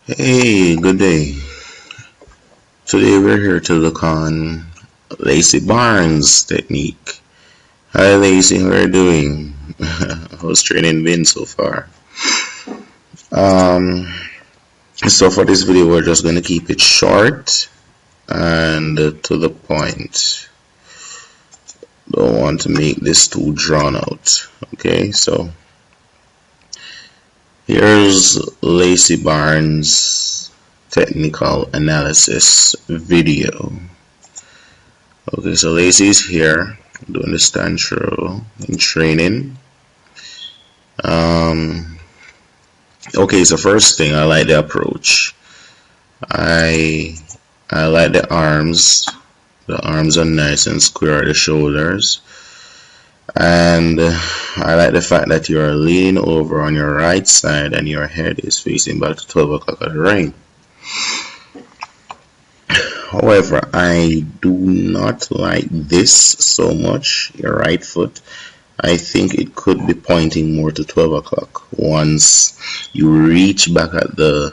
Hey, good day. Today we're here to look on Lacee Barnes technique. Hi Lacey, how are you doing? How's training been so far? Um, so for this video we're just going to keep it short and to the point. Don't want to make this too drawn out. Okay, so here's Lacee Barnes technical analysis video. Okay, so Lacey is here doing the stand throw in training. Okay, so first thing, I like the approach. I like the arms. The arms are nice and square at the shoulders. And I like the fact that you are leaning over on your right side and your head is facing back to 12 o'clock of the ring. However, I do not like this so much, your right foot. I think it could be pointing more to 12 o'clock. Once you reach back at the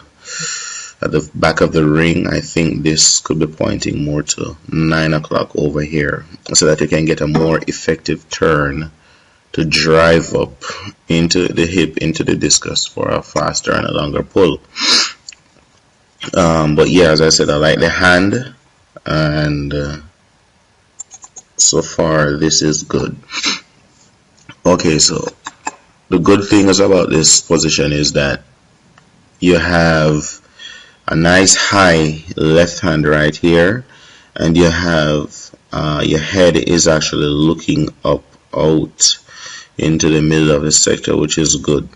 back of the ring, I think this could be pointing more to 9 o'clock over here, so that you can get a more effective turn to drive up into the hip, into the discus for a faster and a longer pull. But yeah, as I said, I like the hand, and so far this is good. Okay, so the good thing is about this position is that you have a nice high left hand right here, and you have your head is actually looking up out into the middle of the sector, which is good.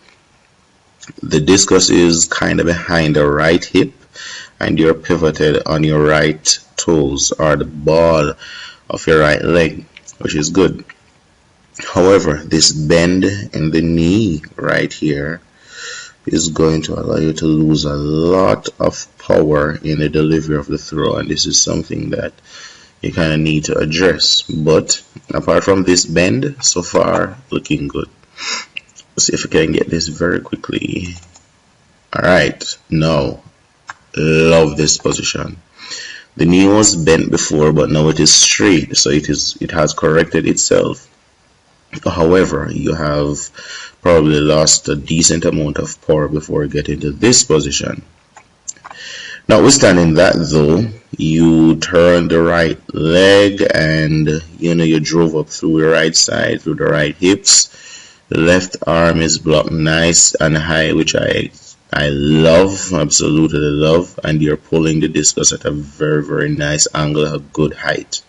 The discus is kind of behind the right hip, and you're pivoted on your right toes or the ball of your right leg, which is good. However, this bend in the knee right here is going to allow you to lose a lot of power in the delivery of the throw, and this is something that you kind of need to address. But apart from this bend, so far looking good. Let's see if we can get this very quickly. Alright, now love this position. The knee was bent before, but now it is straight, so it has corrected itself. However, you have probably lost a decent amount of power before getting to this position. Notwithstanding that though, you turned the right leg and you drove up through the right side, through the right hips. The left arm is blocked nice and high, which I love, absolutely love, and you're pulling the discus at a very nice angle, a good height.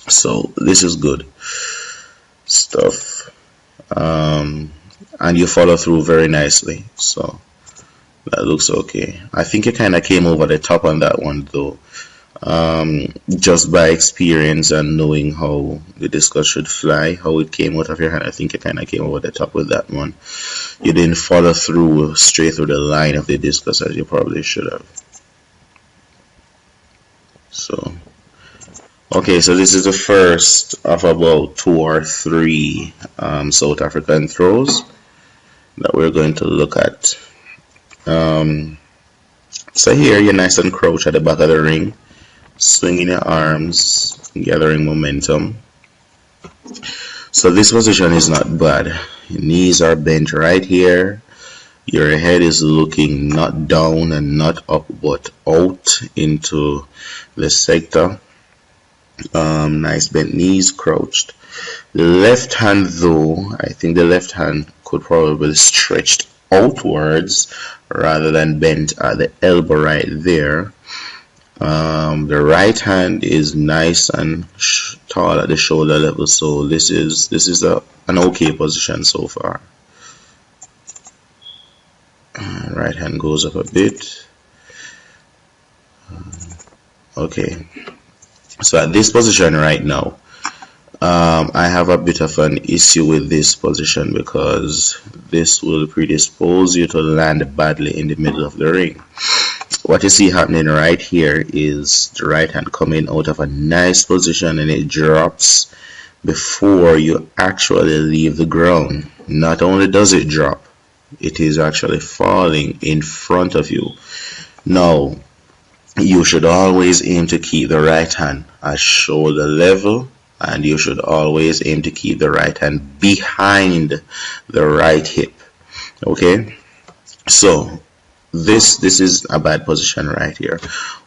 So this is good stuff, and you follow through very nicely, so that looks okay. I think you kind of came over the top on that one though, just by experience and knowing how the discus should fly, how it came out of your hand. I think you kind of came over the top with that one. You didn't follow through straight through the line of the discus as you probably should have. So okay, so this is the first of about 2 or 3 South African throws that we're going to look at. So here you're nice and crouched at the back of the ring, swinging your arms, gathering momentum. So this position is not bad. Your knees are bent right here. Your head is looking not down and not up, but out into the sector. Nice bent knees, crouched. The left hand though, I think the left hand could probably be stretched outwards rather than bent at the elbow right there. The right hand is nice and tall at the shoulder level, so this is an okay position so far. Right hand goes up a bit. Okay. So at this position right now, I have a bit of an issue with this position because this will predispose you to land badly in the middle of the ring. What you see happening right here is the right hand coming out of a nice position and it drops before you actually leave the ground. Not only does it drop, it is actually falling in front of you. Now, you should always aim to keep the right hand at shoulder level, and you should always aim to keep the right hand behind the right hip. Okay, so this is a bad position right here.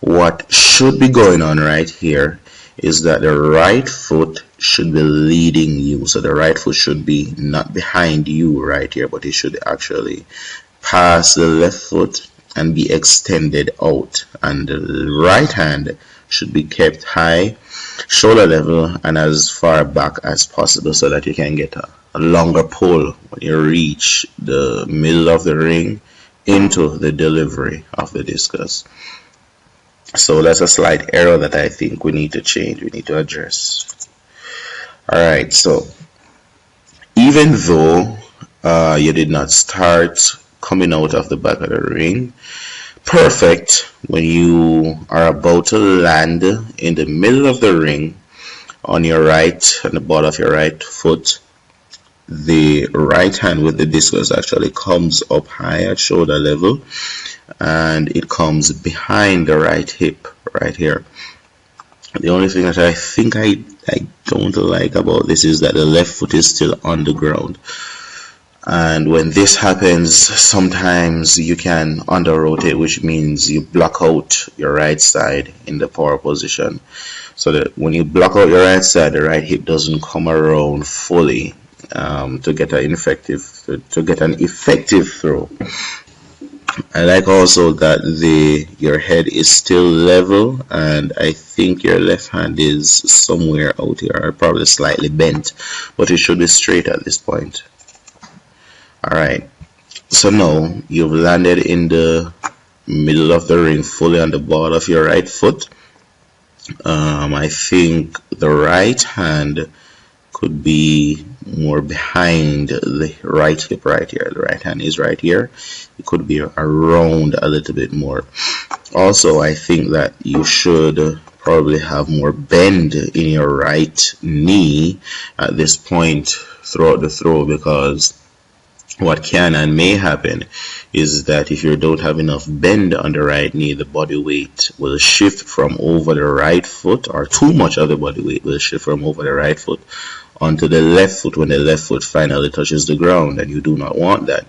What should be going on right here is that the right foot should be leading you. So the right foot should be not behind you right here, but it should actually pass the left foot and be extended out, and the right hand should be kept high, shoulder level, and as far back as possible, so that you can get a longer pull when you reach the middle of the ring into the delivery of the discus. So that's a slight error that I think we need to change, we need to address. Alright, so even though you did not start coming out of the back of the ring perfect, when you are about to land in the middle of the ring on your right, on the ball of your right foot, the right hand with the discus actually comes up high at shoulder level, and it comes behind the right hip right here. The only thing that I think I don't like about this is that the left foot is still on the ground. And when this happens, sometimes you can under rotate, which means you block out your right side in the power position. So that when you block out your right side, the right hip doesn't come around fully to get an effective throw. I like also that your head is still level, and I think your left hand is somewhere out here, or probably slightly bent, but it should be straight at this point. Alright, so now you've landed in the middle of the ring fully on the ball of your right foot. I think the right hand could be more behind the right hip right here. The right hand is right here. It could be around a little bit more. Also, I think that you should probably have more bend in your right knee at this point throughout the throw, because what can and may happen is that if you don't have enough bend on the right knee, the body weight will shift from over the right foot, or too much of the body weight will shift from over the right foot onto the left foot when the left foot finally touches the ground, and you do not want that.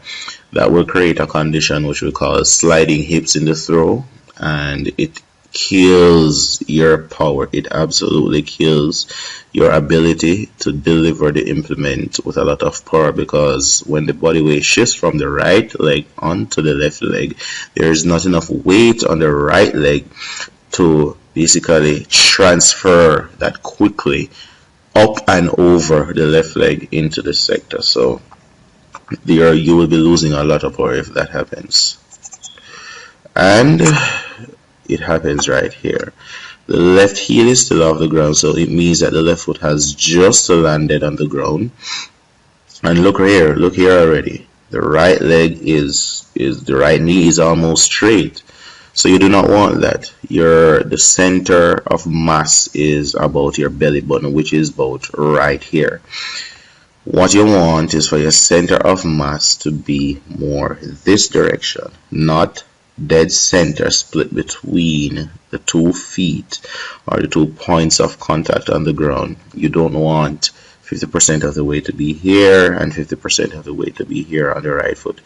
That will create a condition which we call sliding hips in the throw, and it kills your power. It absolutely kills your ability to deliver the implement with a lot of power, because when the body weight shifts from the right leg onto the left leg, there is not enough weight on the right leg to basically transfer that quickly up and over the left leg into the sector. So there you will be losing a lot of power if that happens. And it happens right here. The left heel is still off the ground, so it means that the left foot has just landed on the ground. And look here already. The right leg the right knee is almost straight. So you do not want that. The center of mass is about your belly button, which is about right here. What you want is for your center of mass to be more this direction, not dead center split between the 2 feet or the 2 points of contact on the ground. You don't want 50% of the weight to be here and 50% of the weight to be here on the right foot.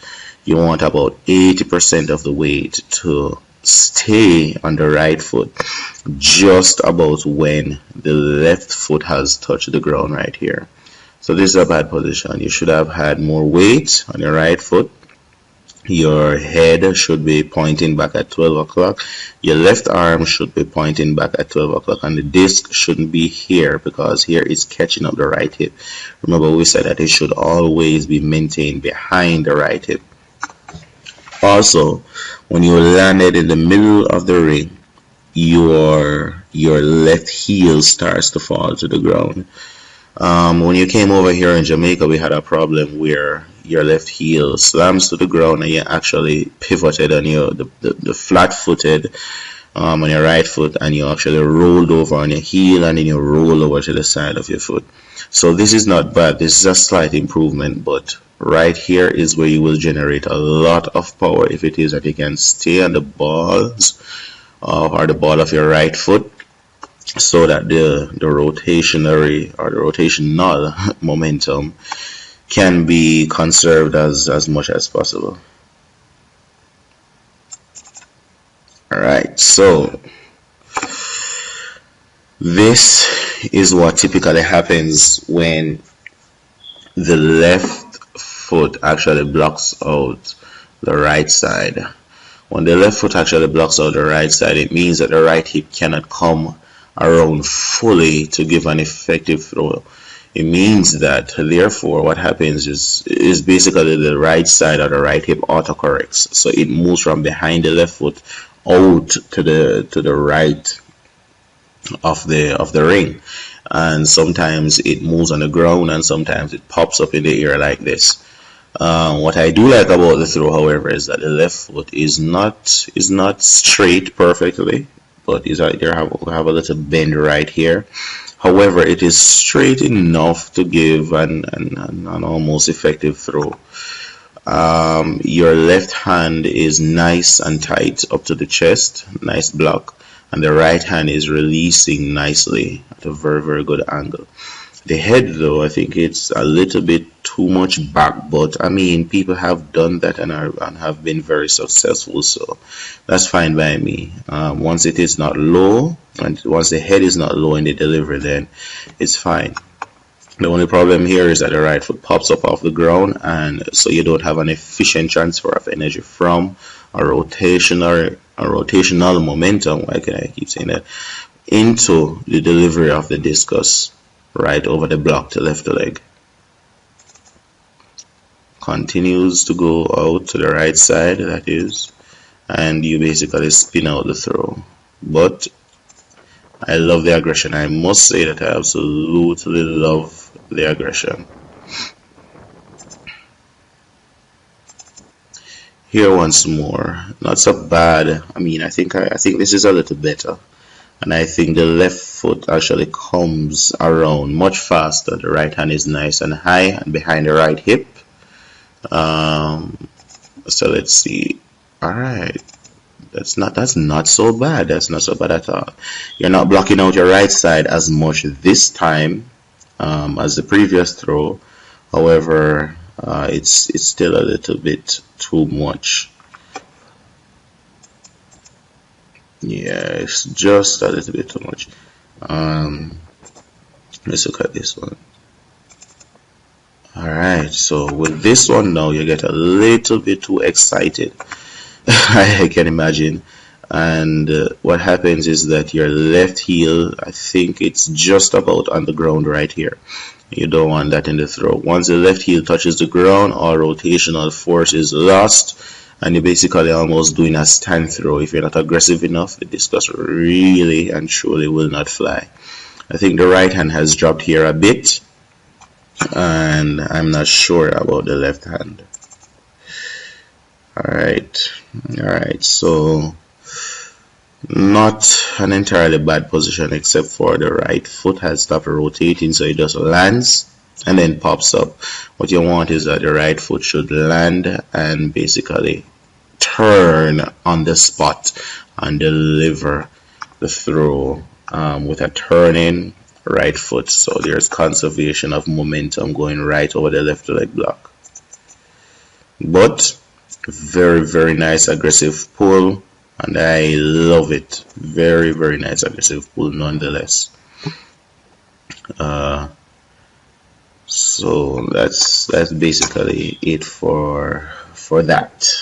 You want about 80% of the weight to stay on the right foot just about when the left foot has touched the ground right here. So this is a bad position. You should have had more weight on your right foot. Your head should be pointing back at 12 o'clock. Your left arm should be pointing back at 12 o'clock. And the disc shouldn't be here, because here it's catching up the right hip. Remember, we said that it should always be maintained behind the right hip. Also, when you landed in the middle of the ring, your left heel starts to fall to the ground. When you came over here in Jamaica, we had a problem where your left heel slams to the ground and you actually pivoted on the flat-footed on your right foot, and you actually rolled over on your heel, and then you roll over to the side of your foot. So this is not bad. This is a slight improvement, but right here is where you will generate a lot of power if it is that you can stay on the balls or the ball of your right foot, so that the rotationary or the rotational momentum can be conserved as much as possible. Alright, so this is what typically happens when the left foot actually blocks out the right side. When the left foot actually blocks out the right side, it means that the right hip cannot come around fully to give an effective throw. It means that therefore what happens is basically the right side of the right hip autocorrects, so it moves from behind the left foot out to the right of the ring, and sometimes it moves on the ground and sometimes it pops up in the air like this. What I do like about the throw, however, is that the left foot is not straight perfectly, but is right there have a little bend right here. However, it is straight enough to give an almost effective throw. Your left hand is nice and tight up to the chest, nice block, and the right hand is releasing nicely at a very good angle. The head, though, I think it's a little bit too much back, but I mean, people have done that and have been very successful, so that's fine by me. Once it is not low, and once the head is not low in the delivery, then it's fine. The only problem here is that the right foot pops up off the ground, and so you don't have an efficient transfer of energy from a rotational momentum, why can I keep saying that, into the delivery of the discus right over the blocked left leg. Continues to go out to the right side, that is, and you basically spin out the throw. But I love the aggression. I must say that I absolutely love the aggression. Here once more, not so bad. I mean, I think this is a little better. And I think the left foot actually comes around much faster. The right hand is nice and high and behind the right hip. So let's see. Alright. That's not so bad. That's not so bad at all. You're not blocking out your right side as much this time as the previous throw. However, it's still a little bit too much. Yeah, it's just a little bit too much. Let's look at this one. Alright, so with this one now, you get a little bit too excited. I can imagine. And what happens is that your left heel, I think it's just about on the ground right here. You don't want that in the throw. Once the left heel touches the ground, all rotational force is lost, and you're basically almost doing a stand throw. If you're not aggressive enough, the discus really and truly will not fly. I think the right hand has dropped here a bit, and I'm not sure about the left hand. Alright, so not an entirely bad position, except for the right foot has stopped rotating, so it just lands and then pops up. What you want is that the right foot should land and basically turn on the spot and deliver the throw with a turning right foot. So there's conservation of momentum going right over the left leg block. But very nice aggressive pull, and I love it. Very nice aggressive pull nonetheless. So that's basically it for that.